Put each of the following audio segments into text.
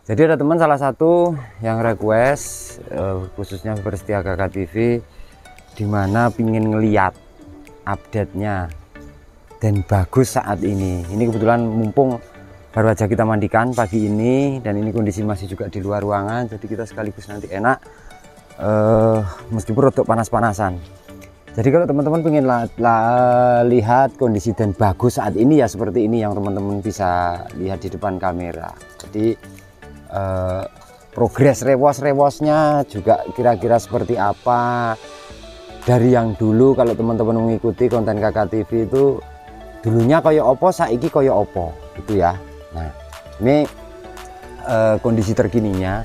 Jadi ada teman salah satu yang request khususnya Setia Kakak TV, dimana pingin ngeliat update-nya Dan Bagus saat ini. Ini kebetulan mumpung baru aja kita mandikan pagi ini, dan ini kondisi masih juga di luar ruangan, jadi kita sekaligus nanti enak meskipun rotok panas-panasan. Jadi kalau teman-teman pengen lihat kondisi Dan Bagus saat ini, ya seperti ini yang teman-teman bisa lihat di depan kamera. Jadi progres rewos-rewosnya juga kira-kira seperti apa dari yang dulu. Kalau teman-teman mengikuti konten Kakak TV itu dulunya koyo opo, saiki koyo opo gitu ya. Nah ini kondisi terkininya,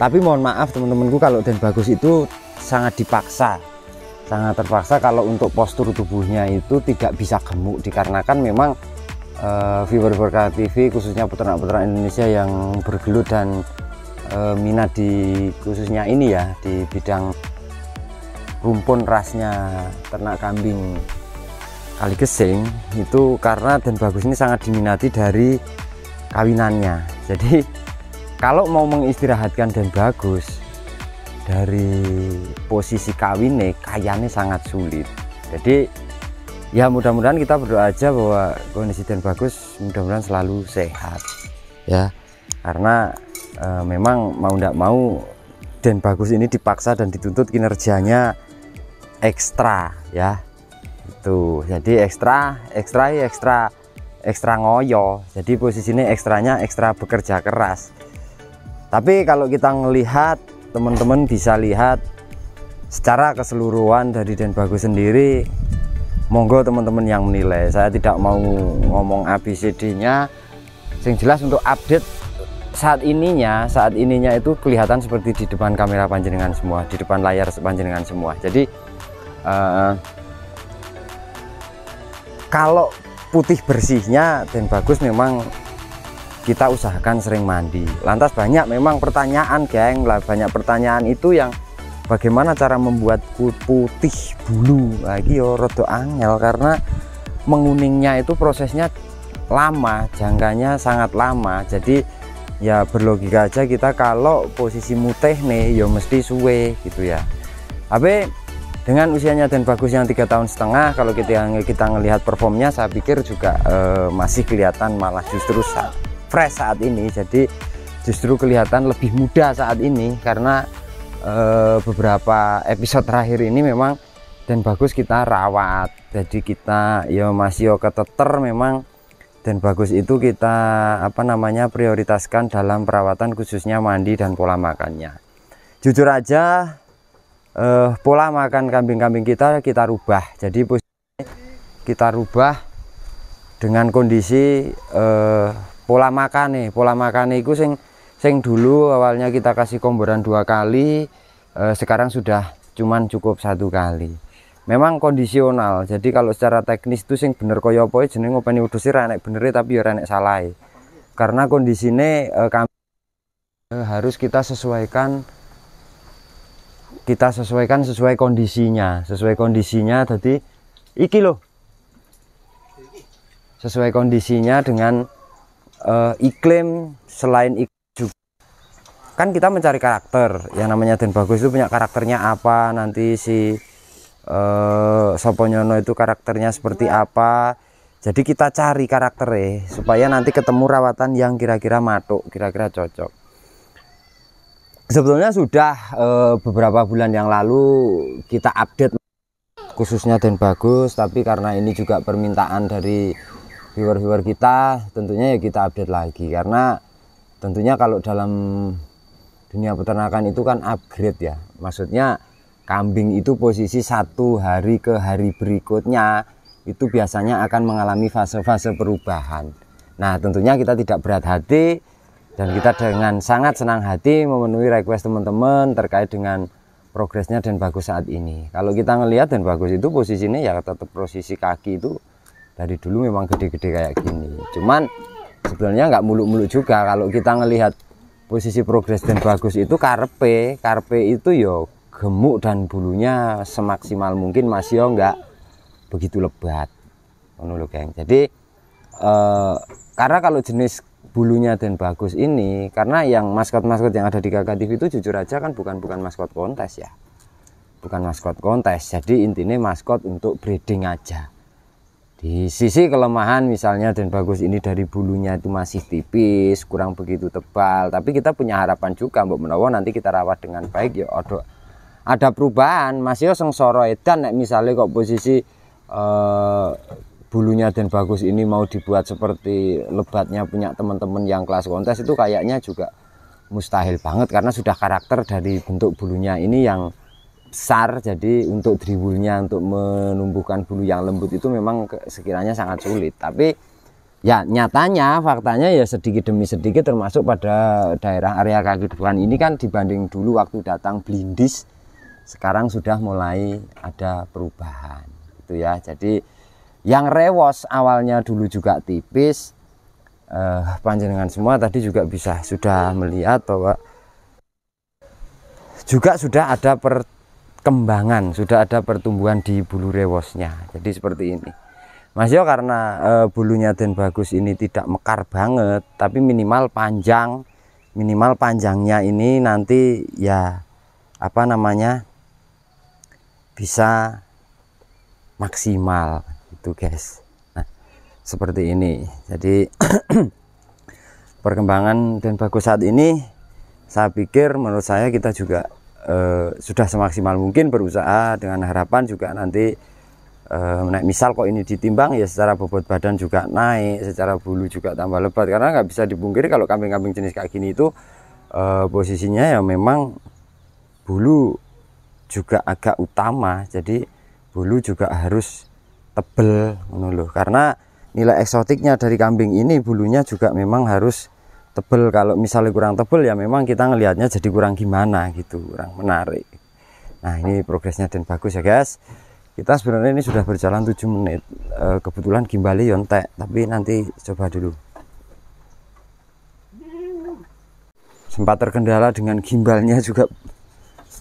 tapi mohon maaf teman-temanku, kalau Dan Bagus itu sangat dipaksa, sangat terpaksa kalau untuk postur tubuhnya itu tidak bisa gemuk, dikarenakan memang viewer Kakak TV khususnya peternak-peternak Indonesia yang bergelut dan minat di khususnya ini ya di bidang rumpun rasnya ternak kambing Kaligesing itu, karena Dan Bagus ini sangat diminati dari kawinannya. Jadi kalau mau mengistirahatkan Dan Bagus dari posisi kawinnya kayaknya sangat sulit. Jadi ya mudah-mudahan kita berdoa aja bahwa kondisi Dan Bagus mudah-mudahan selalu sehat ya, karena memang mau tidak mau Dan Bagus ini dipaksa dan dituntut kinerjanya ekstra ya. Itu jadi ekstra ngoyo, jadi posisinya ekstranya ekstra bekerja keras. Tapi kalau kita ngelihat, teman-teman bisa lihat secara keseluruhan dari Dan Bagus sendiri, monggo teman-teman yang menilai. Saya tidak mau ngomong ABCD-nya, yang jelas untuk update saat ininya itu kelihatan seperti di depan kamera panjenengan semua, di depan layar panjenengan semua. Jadi kalau putih bersihnya Dan Bagus memang kita usahakan sering mandi. Lantas banyak memang pertanyaan geng lah, banyak pertanyaan itu yang bagaimana cara membuat putih bulu lagi yo rodo angel, karena menguningnya itu prosesnya lama, jangkanya sangat lama. Jadi ya berlogika aja kita kalau posisi mutih nih yo mesti suwe gitu ya. Tapi dengan usianya Dan Bagus yang 3,5 tahun, kalau kita ngelihat performnya, saya pikir juga masih kelihatan malah justru fresh saat ini. Jadi justru kelihatan lebih muda saat ini, karena beberapa episode terakhir ini memang Dan Bagus kita rawat, jadi kita ya masih keteter. Memang Dan Bagus itu kita prioritaskan dalam perawatan, khususnya mandi dan pola makannya. Jujur aja pola makan kambing-kambing kita rubah, jadi kita rubah dengan kondisi pola makan itu sing dulu awalnya kita kasih komboran 2 kali, sekarang sudah cukup 1 kali. Memang kondisional, jadi kalau secara teknis itu sing bener koyo apa jeneng ngopeni wedhus ra nek bener tapi ya ra nek salah, karena kondisine harus kita sesuaikan sesuai kondisinya. Jadi iki loh, sesuai kondisinya dengan iklim. Selain iklim juga kan kita mencari karakter, yang namanya Dan Bagus itu punya karakternya apa, nanti si Soponyono itu karakternya seperti apa. Jadi kita cari karakternya supaya nanti ketemu rawatan yang kira-kira matuk, kira-kira cocok. Sebetulnya sudah beberapa bulan yang lalu kita update khususnya Dan Bagus, tapi karena ini juga permintaan dari viewer kita, tentunya ya kita update lagi. Karena tentunya kalau dalam dunia peternakan itu kan upgrade ya, maksudnya kambing itu posisi 1 hari ke hari berikutnya itu biasanya akan mengalami fase-fase perubahan. Nah tentunya kita tidak berat hati, dan kita dengan sangat senang hati memenuhi request teman-teman terkait dengan progresnya Dan Bagus saat ini. Kalau kita ngelihat Dan Bagus itu posisinya ya tetap posisi kaki itu dari dulu memang gede-gede kayak gini. Cuman sebenarnya nggak muluk-muluk juga. Kalau kita ngelihat posisi progres Dan Bagus itu karpe itu yo gemuk dan bulunya semaksimal mungkin, masih nggak begitu lebat. Jadi karena kalau jenis bulunya Den Bagus ini, karena yang maskot-maskot yang ada di Kakak TV itu jujur aja kan bukan maskot kontes ya, bukan maskot kontes. Jadi intinya maskot untuk breeding aja. Di sisi kelemahan misalnya Den Bagus ini dari bulunya itu masih tipis, kurang begitu tebal, tapi kita punya harapan juga Mbok Menawa nanti kita rawat dengan baik ya ada perubahan. Mas yo sengsara edan nek misalnya kok posisi bulunya Den Bagus ini mau dibuat seperti lebatnya punya teman-teman yang kelas kontes, itu kayaknya juga mustahil banget karena sudah karakter dari bentuk bulunya ini yang besar. Jadi untuk dribulnya, untuk menumbuhkan bulu yang lembut itu memang sekiranya sangat sulit. Tapi ya nyatanya, faktanya ya sedikit demi sedikit, termasuk pada daerah area kaki depan ini kan dibanding dulu waktu datang blindis, sekarang sudah mulai ada perubahan itu ya. Jadi yang rewos awalnya dulu juga tipis, panjenengan semua tadi juga sudah melihat bahwa juga sudah ada perkembangan, sudah ada pertumbuhan di bulu rewosnya. Jadi seperti ini Mas yo, karena bulunya Den Bagus ini tidak mekar banget, tapi minimal panjangnya ini nanti ya apa namanya bisa maksimal itu guys. Nah seperti ini. Jadi perkembangan Den Bagus saat ini saya pikir menurut saya kita juga sudah semaksimal mungkin berusaha, dengan harapan juga nanti misal kok ini ditimbang ya secara bobot badan juga naik, secara bulu juga tambah lebat. Karena nggak bisa dipungkiri kalau kambing-kambing jenis kayak gini itu posisinya ya memang bulu juga agak utama, jadi bulu juga harus tebel menuluh, karena nilai eksotiknya dari kambing ini bulunya juga memang harus tebel. Kalau misalnya kurang tebel ya memang kita ngelihatnya jadi kurang gimana gitu, kurang menarik. Nah ini progresnya Den Bagus ya guys. Kita sebenarnya ini sudah berjalan 7 menit, kebetulan gimbalnya yontek, tapi nanti coba dulu. Sempat terkendala dengan gimbalnya juga,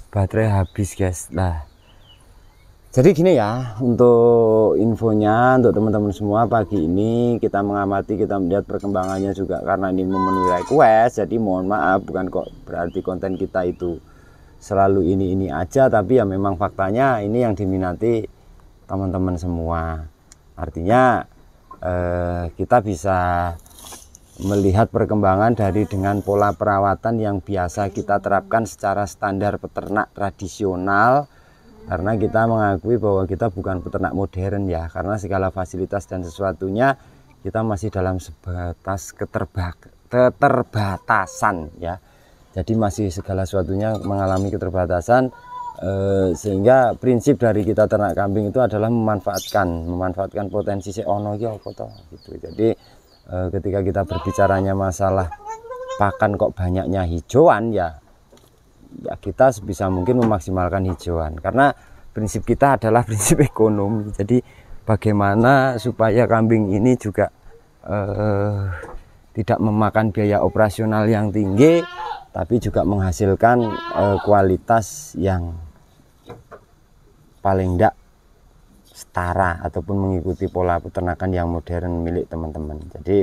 baterai habis guys. Nah jadi gini ya, untuk infonya untuk teman-teman semua, pagi ini kita mengamati, kita melihat perkembangannya juga karena ini memenuhi request. Jadi mohon maaf, bukan kok berarti konten kita itu selalu ini aja, tapi ya memang faktanya ini yang diminati teman-teman semua. Artinya kita bisa melihat perkembangan dari dengan pola perawatan yang biasa kita terapkan secara standar peternak tradisional. Karena kita mengakui bahwa kita bukan peternak modern ya, karena segala fasilitas dan sesuatunya kita masih dalam sebatas keterbatasan ya. Jadi masih segala sesuatunya mengalami keterbatasan, sehingga prinsip dari kita ternak kambing itu adalah memanfaatkan potensi seono ya apa toh gitu. Jadi ketika kita berbicaranya masalah pakan kok banyaknya hijauan ya kita sebisa mungkin memaksimalkan hijauan, karena prinsip kita adalah prinsip ekonomi. Jadi bagaimana supaya kambing ini juga tidak memakan biaya operasional yang tinggi, tapi juga menghasilkan kualitas yang paling tidak setara ataupun mengikuti pola peternakan yang modern milik teman-teman. Jadi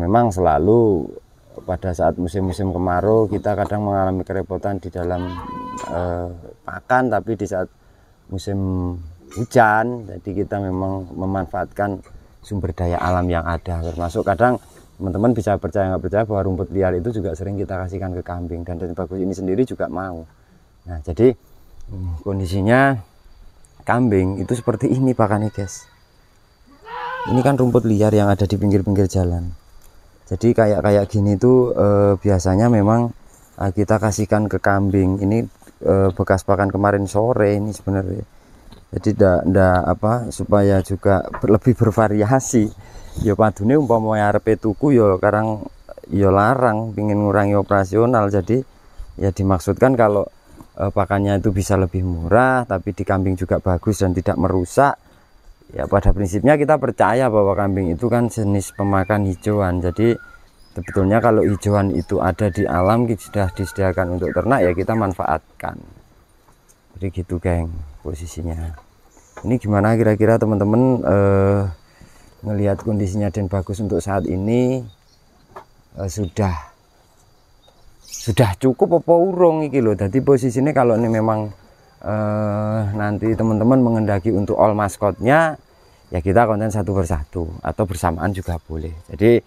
memang selalu pada saat musim-musim kemarau kita kadang mengalami kerepotan di dalam pakan, tapi di saat musim hujan jadi kita memang memanfaatkan sumber daya alam yang ada, termasuk kadang teman-teman bisa percaya nggak percaya bahwa rumput liar itu juga sering kita kasihkan ke kambing, dan Den Bagus ini sendiri juga mau. Nah jadi kondisinya kambing itu seperti ini pakannya guys. Ini kan rumput liar yang ada di pinggir-pinggir jalan. Jadi kayak gini tuh biasanya memang kita kasihkan ke kambing. Ini bekas pakan kemarin sore ini sebenarnya. Jadi ndak apa supaya juga lebih bervariasi. Ya padune umpama arepe tuku ya sekarang ya larang, pingin ngurangi operasional. Jadi ya dimaksudkan kalau pakannya itu bisa lebih murah tapi di kambing juga bagus dan tidak merusak. Ya pada prinsipnya kita percaya bahwa kambing itu kan jenis pemakan hijauan. Jadi sebetulnya kalau hijauan itu ada di alam, sudah disediakan untuk ternak, ya kita manfaatkan. Jadi gitu geng posisinya. Ini gimana kira-kira teman-teman ngelihat kondisinya Den Bagus untuk saat ini? sudah cukup apa urung iki lho. Jadi posisinya kalau ini memang nanti teman-teman mengendaki untuk all maskotnya, ya kita konten satu persatu atau bersamaan juga boleh. Jadi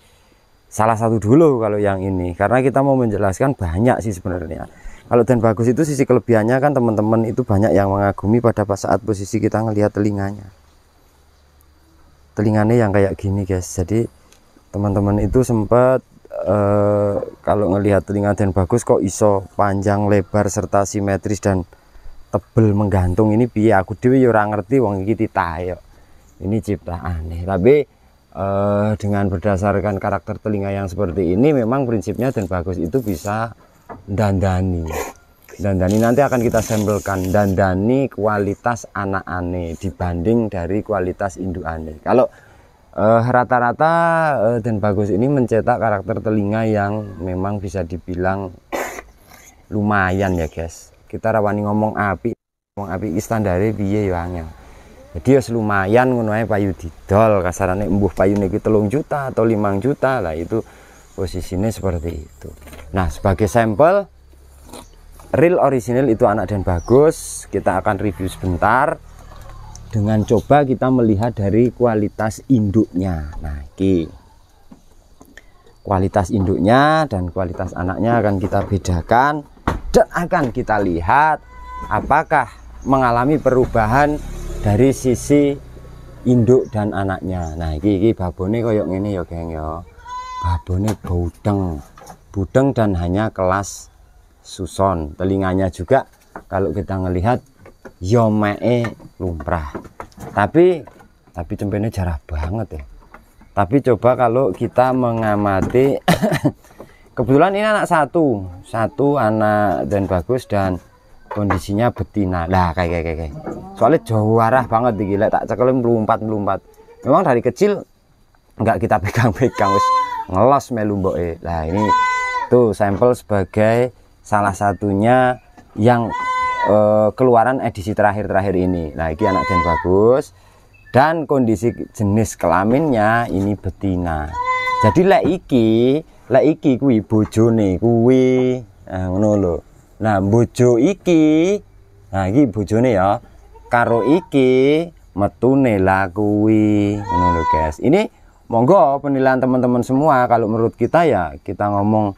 salah satu dulu kalau yang ini, karena kita mau menjelaskan banyak sih sebenarnya. Kalau Dan Bagus itu sisi kelebihannya kan teman-teman itu banyak yang mengagumi pada saat posisi kita ngelihat telinganya yang kayak gini guys. Jadi teman-teman itu sempat kalau ngelihat telinga Dan Bagus kok iso panjang, lebar, serta simetris dan tebel menggantung, ini piye aku dhewe ya ora ngerti, wong iki titahe ini ciptaane. Tapi dengan berdasarkan karakter telinga yang seperti ini, memang prinsipnya Dan Bagus itu bisa dandani nanti akan kita sampelkan dandani kualitas anak ane dibanding dari kualitas induk ane. Kalau rata-rata Dan Bagus ini mencetak karakter telinga yang memang bisa dibilang lumayan ya guys. Kita rawani ngomong api standare piye ya angel. Jadi ya lumayan ngono ae payu didol, kasarane embuh payune iki 3 juta atau 5 juta lah, itu posisinya seperti itu. Nah, sebagai sampel real original itu anak Dan Bagus, kita akan review sebentar dengan coba kita melihat dari kualitas induknya. Nah, ini kualitas induknya dan kualitas anaknya akan kita bedakan dan akan kita lihat apakah mengalami perubahan dari sisi induk dan anaknya. Nah, iki babone koyok ngene ya geng ya. Babone budeng dan hanya kelas suson. Telinganya juga kalau kita ngelihat yomee lumrah. Tapi cempene jarah banget ya. Tapi coba kalau kita mengamati kebetulan ini anak satu anak Dan Bagus dan kondisinya betina. Nah, kayak soalnya jawarah banget iki, lek tak cekel melumpat. Memang dari kecil enggak kita pegang-pegang, wis ngelos melu mboke. Nah, ini tuh sampel sebagai salah satunya yang keluaran edisi terakhir ini. Nah, ini anak Dan Bagus dan kondisi jenis kelaminnya ini betina. Jadi lek iki kuwi bojone kuwi, ngono lho. Nah, bojo iki, nah iki bojone ya, karo iki metune lah kuwi, ngono lho guys. Ini monggo penilaian teman-teman semua. Kalau menurut kita ya kita ngomong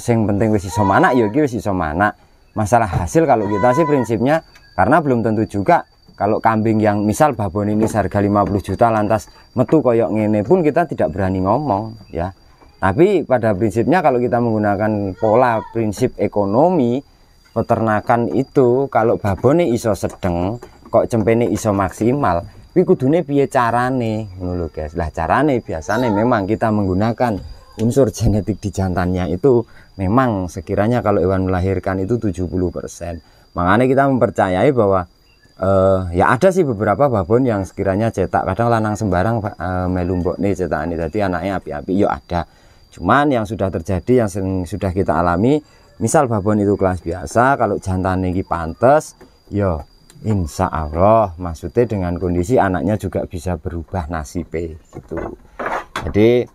sing penting wis iso manak ya iki wis iso manak. Masalah hasil kalau kita sih prinsipnya, karena belum tentu juga kalau kambing yang misal babon ini harga 50 juta lantas metu koyok ngene pun kita tidak berani ngomong ya. Tapi pada prinsipnya kalau kita menggunakan pola prinsip ekonomi peternakan itu, kalau babone iso sedeng kok cempene iso maksimal, kuwi kudune piye carane ngono lho guys. Lah carane biasanya memang kita menggunakan unsur genetik di jantannya itu memang sekiranya kalau hewan melahirkan itu 70%. Makanya kita mempercayai bahwa ya ada sih beberapa babon yang sekiranya cetak kadang lanang sembarang melu mbokne cetakane dadi anaknya api-api yo ada. Cuman yang sudah terjadi yang sudah kita alami, misal babon itu kelas biasa, kalau jantannya ini pantes yo insya Allah maksudnya dengan kondisi anaknya juga bisa berubah nasibnya gitu. Jadi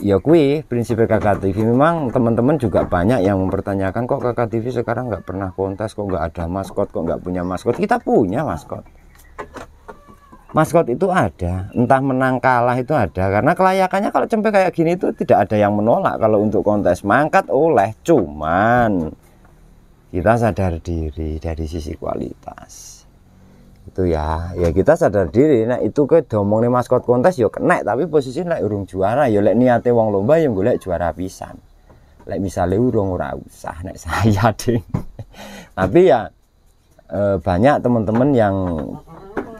ya kui prinsip kakak TV. Memang teman-teman juga banyak yang mempertanyakan, kok kakak TV sekarang nggak pernah kontes, kok nggak ada maskot, kok nggak punya maskot. Kita punya maskot itu ada, entah menang kalah itu ada, karena kelayakannya kalau cempe kayak gini itu tidak ada yang menolak kalau untuk kontes mangkat oleh. Cuman kita sadar diri dari sisi kualitas itu ya kita sadar diri. Nah itu ke domongnya maskot kontes yo kena, tapi posisi lek urung juara yo lek niate wong lomba yo golek juara pisan. Lek misalnya urung ora usah nek saya ding. Tapi ya banyak teman-teman yang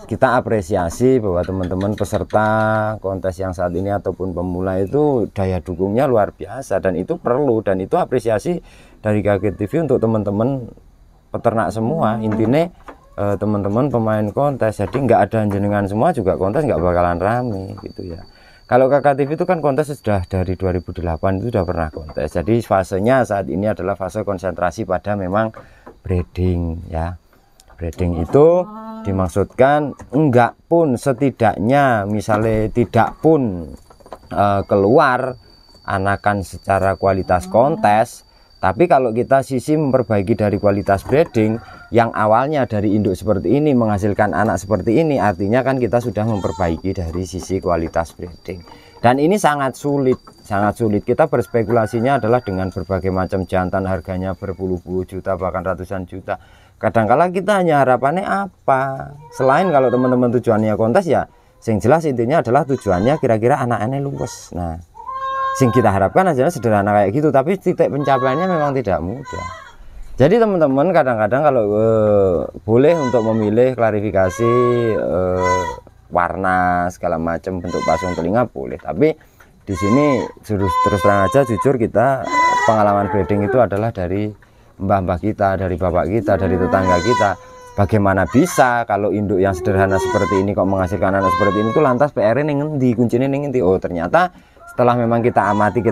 kita apresiasi bahwa teman-teman peserta kontes yang saat ini ataupun pemula itu daya dukungnya luar biasa, dan itu perlu, dan itu apresiasi dari KG TV untuk teman-teman peternak semua. Intinya teman-teman pemain kontes, jadi nggak ada jenengan semua juga kontes nggak bakalan rame gitu ya. Kalau KK TV itu kan kontes sudah dari 2008 itu sudah pernah kontes, jadi fasenya saat ini adalah fase konsentrasi pada memang breeding ya. Breeding itu dimaksudkan enggak pun setidaknya misalnya tidak pun keluar anakan secara kualitas kontes. Tapi kalau kita sisi memperbaiki dari kualitas breeding, yang awalnya dari induk seperti ini menghasilkan anak seperti ini, artinya kan kita sudah memperbaiki dari sisi kualitas breeding. Dan ini sangat sulit, sangat sulit. Kita berspekulasinya adalah dengan berbagai macam jantan, harganya berpuluh-puluh juta bahkan ratusan juta. Kadangkala kita hanya harapannya apa? Selain kalau teman-teman tujuannya kontes, ya sing jelas intinya adalah tujuannya kira-kira anak-anaknya luwes. Nah, sing kita harapkan aja sederhana kayak gitu, tapi titik pencapaiannya memang tidak mudah. Jadi teman-teman kadang-kadang kalau boleh untuk memilih klarifikasi warna segala macam bentuk pasung telinga boleh, tapi di sini terus terang aja jujur, kita pengalaman breeding itu adalah dari mbah-mbah kita, dari bapak kita, dari tetangga kita. Bagaimana bisa kalau induk yang sederhana seperti ini kok menghasilkan anak seperti ini, itu lantas PR-nya ngendi, kuncinya ngendi? Oh ternyata setelah memang kita amati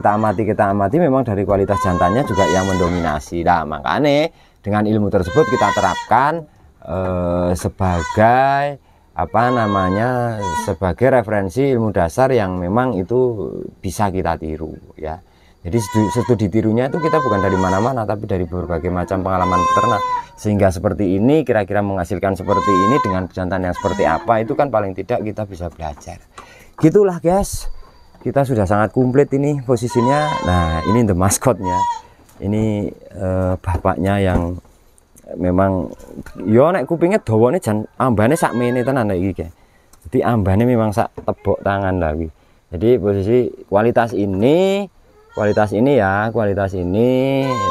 memang dari kualitas jantannya juga yang mendominasi. Nah makanya dengan ilmu tersebut kita terapkan sebagai sebagai referensi ilmu dasar yang memang itu bisa kita tiru ya. Jadi studi tirunya itu kita bukan dari mana-mana, tapi dari berbagai macam pengalaman peternak, sehingga seperti ini kira-kira menghasilkan seperti ini dengan jantan yang seperti apa, itu kan paling tidak kita bisa belajar. Gitulah guys, kita sudah sangat komplit ini posisinya. Nah ini the maskotnya, ini bapaknya yang memang yo nek kupingnya dawane jan ambane sak mene tenan iki guys. Jadi ambane memang sak tebok tangan lagi. Jadi posisi kualitas ini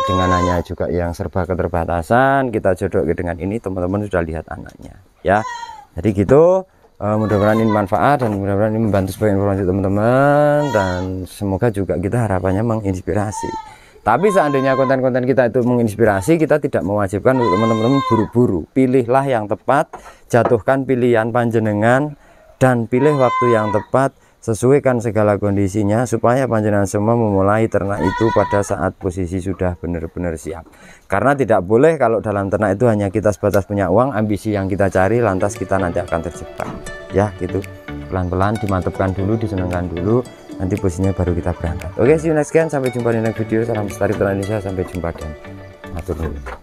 dengan hanya juga yang serba keterbatasan, kita jodoh dengan ini, teman-teman sudah lihat anaknya ya. Jadi gitu, mudah-mudahan ini manfaat dan mudah-mudahan ini membantu sebagai informasi teman-teman, dan semoga juga kita harapannya menginspirasi. Tapi seandainya konten-konten kita itu menginspirasi, kita tidak mewajibkan untuk teman-teman buru-buru. Pilihlah yang tepat, jatuhkan pilihan panjenengan, dan pilih waktu yang tepat, sesuaikan segala kondisinya supaya panjenengan semua memulai ternak itu pada saat posisi sudah benar-benar siap. Karena tidak boleh kalau dalam ternak itu hanya kita sebatas punya uang, ambisi yang kita cari, lantas kita nanti akan terjebak ya gitu. Pelan-pelan dimantapkan dulu, disenangkan dulu, nanti posisinya baru kita berangkat. Oke, see you next time, sampai jumpa di next video. Salam lestari ternak Indonesia, sampai jumpa dan matur nuwun.